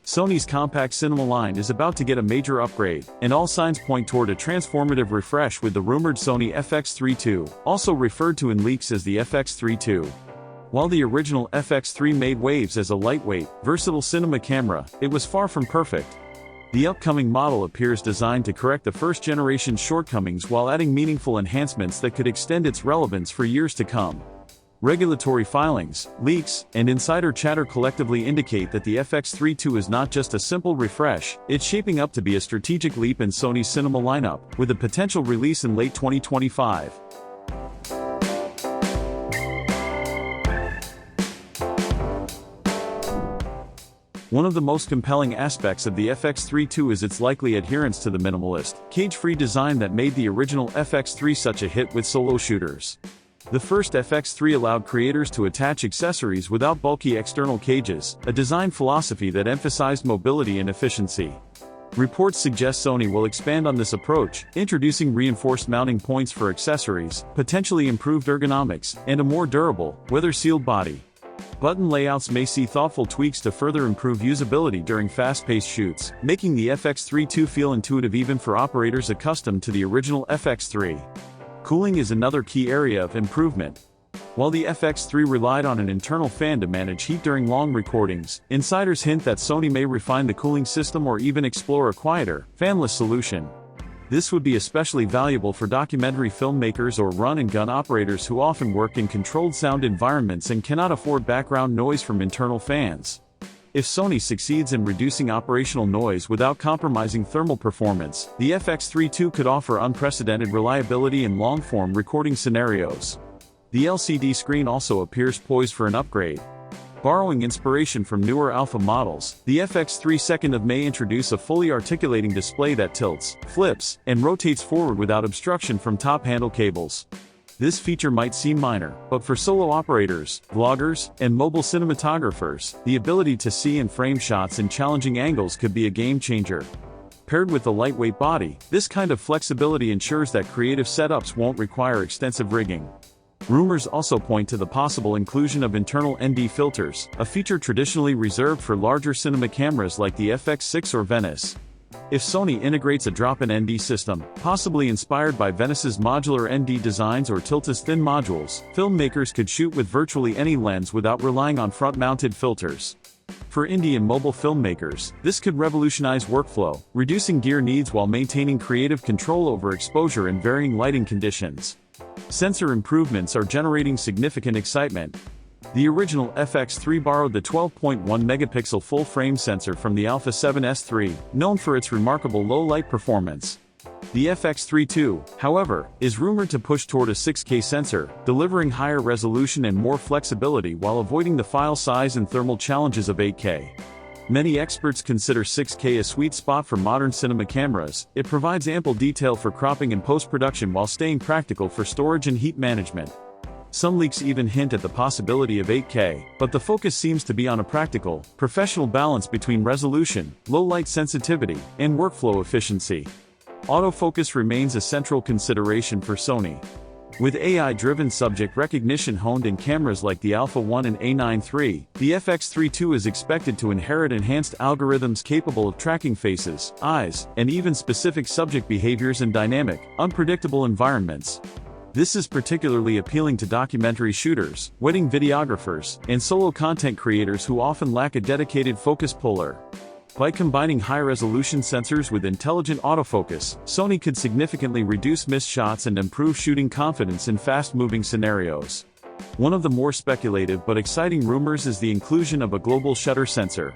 Sony's compact cinema line is about to get a major upgrade, and all signs point toward a transformative refresh with the rumored Sony FX3 II, also referred to in leaks as the FX3 II. While the original FX3 made waves as a lightweight, versatile cinema camera, it was far from perfect. The upcoming model appears designed to correct the first-generation shortcomings while adding meaningful enhancements that could extend its relevance for years to come. Regulatory filings, leaks, and insider chatter collectively indicate that the FX3 II is not just a simple refresh, it's shaping up to be a strategic leap in Sony's cinema lineup, with a potential release in late 2025. One of the most compelling aspects of the FX3 II is its likely adherence to the minimalist, cage-free design that made the original FX3 such a hit with solo shooters. The first FX3 allowed creators to attach accessories without bulky external cages, a design philosophy that emphasized mobility and efficiency. Reports suggest Sony will expand on this approach, introducing reinforced mounting points for accessories, potentially improved ergonomics, and a more durable, weather-sealed body. Button layouts may see thoughtful tweaks to further improve usability during fast-paced shoots, making the FX3 II feel intuitive even for operators accustomed to the original FX3. Cooling is another key area of improvement. While the FX3 relied on an internal fan to manage heat during long recordings, insiders hint that Sony may refine the cooling system or even explore a quieter, fanless solution. This would be especially valuable for documentary filmmakers or run-and-gun operators who often work in controlled sound environments and cannot afford background noise from internal fans. If Sony succeeds in reducing operational noise without compromising thermal performance, the FX3 II could offer unprecedented reliability in long-form recording scenarios. The LCD screen also appears poised for an upgrade. Borrowing inspiration from newer alpha models, the FX3 II may introduce a fully articulating display that tilts, flips, and rotates forward without obstruction from top handle cables. This feature might seem minor, but for solo operators, vloggers, and mobile cinematographers, the ability to see and frame shots in challenging angles could be a game-changer. Paired with the lightweight body, this kind of flexibility ensures that creative setups won't require extensive rigging. Rumors also point to the possible inclusion of internal ND filters, a feature traditionally reserved for larger cinema cameras like the FX6 or Venice. If Sony integrates a drop-in ND system, possibly inspired by Venice's modular ND designs or Tilta's thin modules, filmmakers could shoot with virtually any lens without relying on front-mounted filters. For indie and mobile filmmakers, this could revolutionize workflow, reducing gear needs while maintaining creative control over exposure in varying lighting conditions. Sensor improvements are generating significant excitement. The original FX3 borrowed the 12.1 megapixel full-frame sensor from the Alpha 7S III, known for its remarkable low-light performance. The FX3 II, however, is rumored to push toward a 6K sensor, delivering higher resolution and more flexibility while avoiding the file size and thermal challenges of 8K. Many experts consider 6K a sweet spot for modern cinema cameras. It provides ample detail for cropping and post-production while staying practical for storage and heat management. Some leaks even hint at the possibility of 8K, but the focus seems to be on a practical, professional balance between resolution, low light sensitivity, and workflow efficiency. Autofocus remains a central consideration for Sony. With AI-driven subject recognition honed in cameras like the Alpha 1 and A9 III, the FX3 II is expected to inherit enhanced algorithms capable of tracking faces, eyes, and even specific subject behaviors in dynamic, unpredictable environments. This is particularly appealing to documentary shooters, wedding videographers, and solo content creators who often lack a dedicated focus puller. By combining high-resolution sensors with intelligent autofocus, Sony could significantly reduce missed shots and improve shooting confidence in fast-moving scenarios. One of the more speculative but exciting rumors is the inclusion of a global shutter sensor.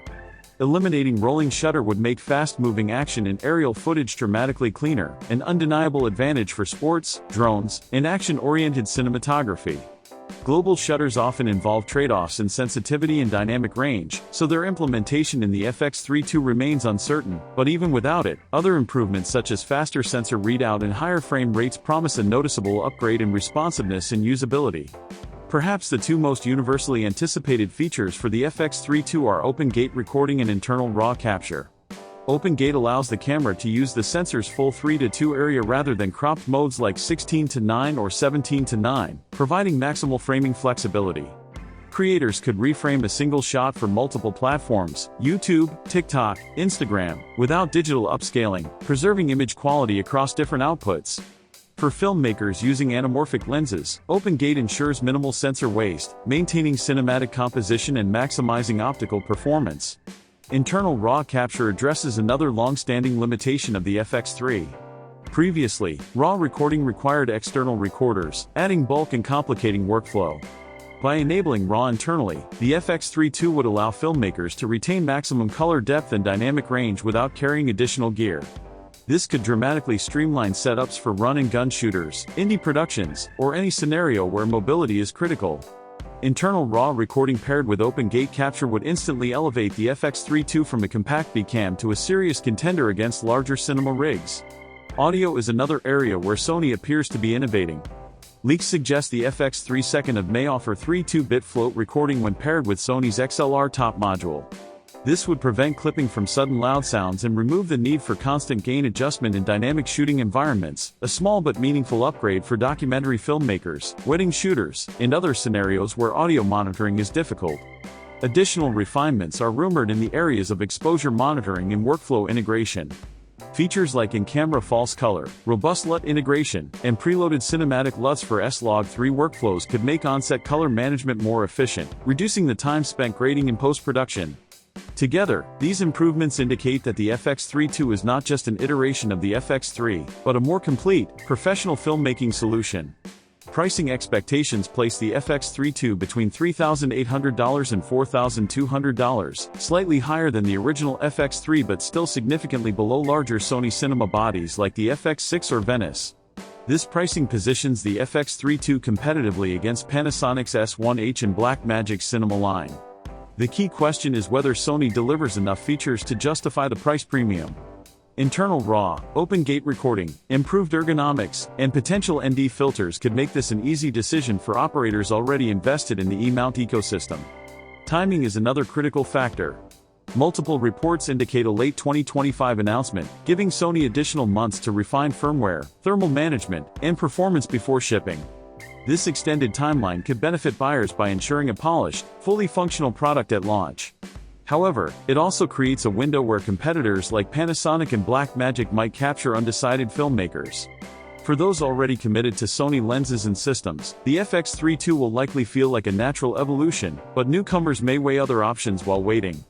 Eliminating rolling shutter would make fast-moving action in aerial footage dramatically cleaner, an undeniable advantage for sports, drones, and action-oriented cinematography. Global shutters often involve trade-offs in sensitivity and dynamic range, so their implementation in the FX3 II remains uncertain, but even without it, other improvements such as faster sensor readout and higher frame rates promise a noticeable upgrade in responsiveness and usability. Perhaps the two most universally anticipated features for the FX3 II are open gate recording and internal RAW capture. Open gate allows the camera to use the sensor's full 3:2 area rather than cropped modes like 16:9 or 17:9, providing maximal framing flexibility. creators could reframe a single shot for multiple platforms, YouTube, TikTok, Instagram, without digital upscaling, preserving image quality across different outputs. For filmmakers using anamorphic lenses, Open Gate ensures minimal sensor waste, maintaining cinematic composition and maximizing optical performance. Internal RAW capture addresses another long-standing limitation of the FX3. Previously, RAW recording required external recorders, adding bulk and complicating workflow. By enabling RAW internally, the FX32 would allow filmmakers to retain maximum color depth and dynamic range without carrying additional gear. This could dramatically streamline setups for run-and-gun shooters, indie productions, or any scenario where mobility is critical. Internal RAW recording paired with Open Gate capture would instantly elevate the FX32 from a compact B-cam to a serious contender against larger cinema rigs. Audio is another area where Sony appears to be innovating. Leaks suggest the FX3 II may offer 32-bit float recording when paired with Sony's XLR top module. This would prevent clipping from sudden loud sounds and remove the need for constant gain adjustment in dynamic shooting environments, a small but meaningful upgrade for documentary filmmakers, wedding shooters, and other scenarios where audio monitoring is difficult. Additional refinements are rumored in the areas of exposure monitoring and workflow integration. Features like in-camera false color, robust LUT integration, and preloaded cinematic LUTs for S-Log3 workflows could make on-set color management more efficient, reducing the time spent grading in post-production. Together, these improvements indicate that the FX32 is not just an iteration of the FX3, but a more complete, professional filmmaking solution. Pricing expectations place the FX32 between $3,800 and $4,200, slightly higher than the original FX3 but still significantly below larger Sony cinema bodies like the FX6 or Venice. This pricing positions the FX32 competitively against Panasonic's S1H and Blackmagic's cinema line. The key question is whether Sony delivers enough features to justify the price premium. Internal RAW, Open Gate recording, improved ergonomics, and potential ND filters could make this an easy decision for operators already invested in the E-mount ecosystem. Timing is another critical factor. Multiple reports indicate a late 2025 announcement, giving Sony additional months to refine firmware, thermal management, and performance before shipping. This extended timeline could benefit buyers by ensuring a polished, fully functional product at launch. However, it also creates a window where competitors like Panasonic and Blackmagic might capture undecided filmmakers. For those already committed to Sony lenses and systems, the FX32 will likely feel like a natural evolution, but newcomers may weigh other options while waiting.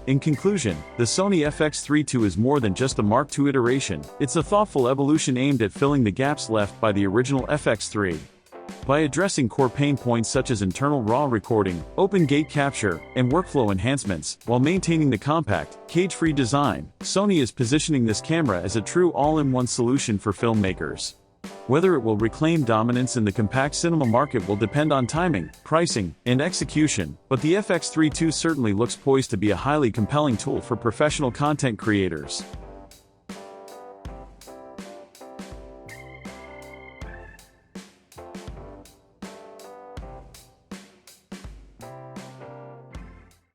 In conclusion, the Sony FX32 is more than just a Mark II iteration, it's a thoughtful evolution aimed at filling the gaps left by the original FX3. By addressing core pain points such as internal RAW recording, Open Gate capture, and workflow enhancements, while maintaining the compact, cage-free design, Sony is positioning this camera as a true all-in-one solution for filmmakers. Whether it will reclaim dominance in the compact cinema market will depend on timing, pricing, and execution, but the FX32 certainly looks poised to be a highly compelling tool for professional content creators.